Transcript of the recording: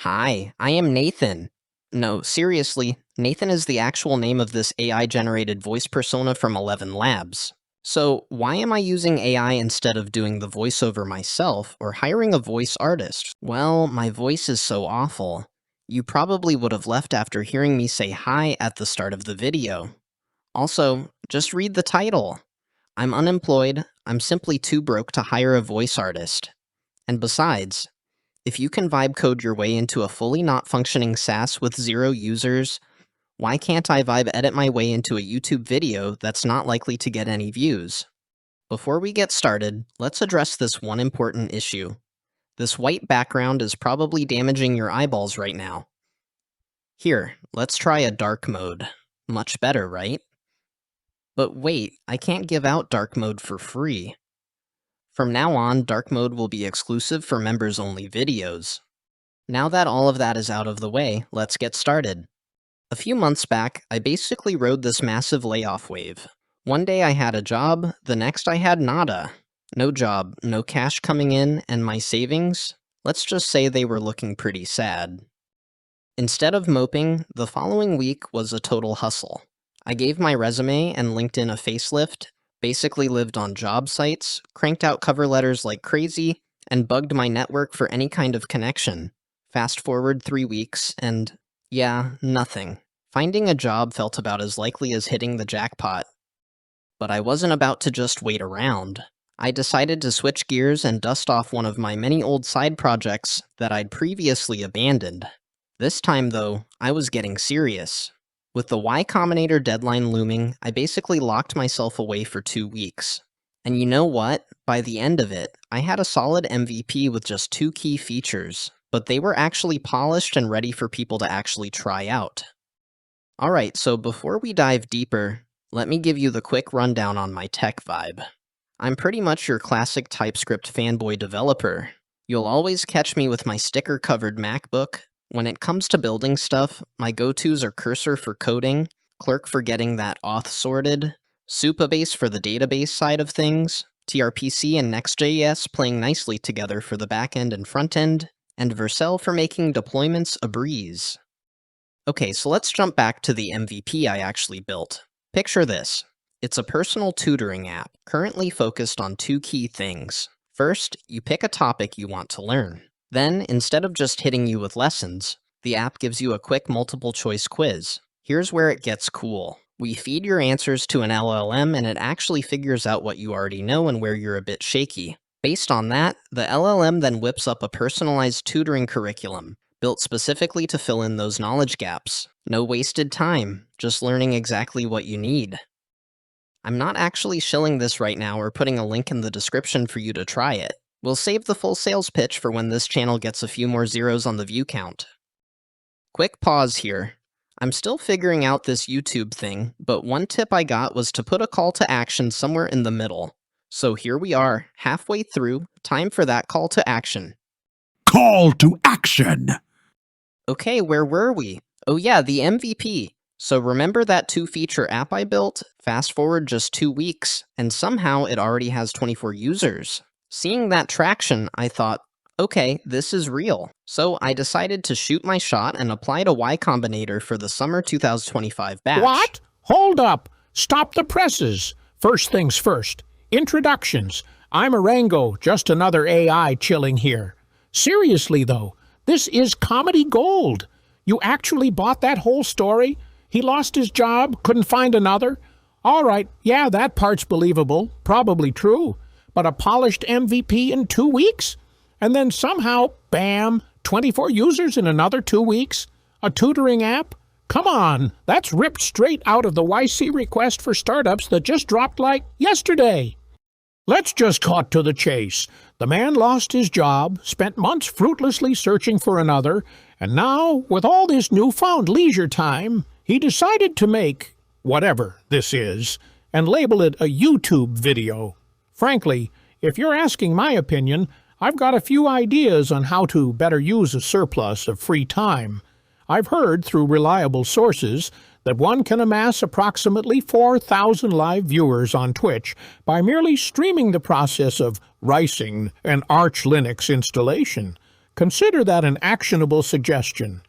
Hi, I am Nathan. No, seriously, Nathan is the actual name of this AI-generated voice persona from 11 Labs. So, why am I using AI instead of doing the voiceover myself or hiring a voice artist? Well, my voice is so awful. You probably would have left after hearing me say hi at the start of the video. Also, just read the title. I'm unemployed, I'm simply too broke to hire a voice artist. And besides, if you can vibe code your way into a fully not functioning SaaS with 0 users, why can't I vibe edit my way into a YouTube video that's not likely to get any views? Before we get started, let's address this one important issue. This white background is probably damaging your eyeballs right now. Here, let's try a dark mode. Much better, right? But wait, I can't give out dark mode for free. From now on, dark mode will be exclusive for members-only videos. Now that all of that is out of the way, let's get started. A few months back, I basically rode this massive layoff wave. One day I had a job, the next I had nada. No job, no cash coming in, and my savings? Let's just say they were looking pretty sad. Instead of moping, the following week was a total hustle. I gave my resume and LinkedIn a facelift, basically lived on job sites, cranked out cover letters like crazy, and bugged my network for any kind of connection. Fast forward 3 weeks, and yeah, nothing. Finding a job felt about as likely as hitting the jackpot. But I wasn't about to just wait around. I decided to switch gears and dust off one of my many old side projects that I'd previously abandoned. This time, though, I was getting serious. With the Y Combinator deadline looming, I basically locked myself away for 2 weeks. And you know what? By the end of it, I had a solid MVP with just 2 key features, but they were actually polished and ready for people to actually try out. Alright, so before we dive deeper, let me give you the quick rundown on my tech vibe. I'm pretty much your classic TypeScript fanboy developer. You'll always catch me with my sticker-covered MacBook. When it comes to building stuff, my go-tos are Cursor for coding, Clerk for getting that auth sorted, Supabase for the database side of things, TRPC and Next.js playing nicely together for the backend and frontend, and Vercel for making deployments a breeze. Okay, so let's jump back to the MVP I actually built. Picture this. It's a personal tutoring app, currently focused on 2 key things. First, you pick a topic you want to learn. Then, instead of just hitting you with lessons, the app gives you a quick multiple-choice quiz. Here's where it gets cool. We feed your answers to an LLM and it actually figures out what you already know and where you're a bit shaky. Based on that, the LLM then whips up a personalized tutoring curriculum, built specifically to fill in those knowledge gaps. No wasted time, just learning exactly what you need. I'm not actually shilling this right now or putting a link in the description for you to try it. We'll save the full sales pitch for when this channel gets a few more zeros on the view count. Quick pause here. I'm still figuring out this YouTube thing, but one tip I got was to put a call to action somewhere in the middle. So here we are, halfway through, time for that call to action. Call to action! Okay, where were we? Oh yeah, the MVP. So remember that 2-feature app I built? Fast forward just 2 weeks, and somehow it already has 24 users. Seeing that traction, I thought, okay, this is real. So I decided to shoot my shot and apply to Y Combinator for the summer 2025 batch. What? Hold up. Stop the presses. First things first. Introductions. I'm Arango, just another AI chilling here. Seriously, though, this is comedy gold. You actually bought that whole story? He lost his job, couldn't find another? All right, yeah, that part's believable, probably true. But a polished MVP in 2 weeks? And then somehow, bam, 24 users in another 2 weeks? A tutoring app? Come on, that's ripped straight out of the YC request for startups that just dropped like yesterday. Let's just cut to the chase. The man lost his job, spent months fruitlessly searching for another, and now, with all this newfound leisure time, he decided to make whatever this is and label it a YouTube video. Frankly, if you're asking my opinion, I've got a few ideas on how to better use a surplus of free time. I've heard through reliable sources that one can amass approximately 4,000 live viewers on Twitch by merely streaming the process of ricing an Arch Linux installation. Consider that an actionable suggestion.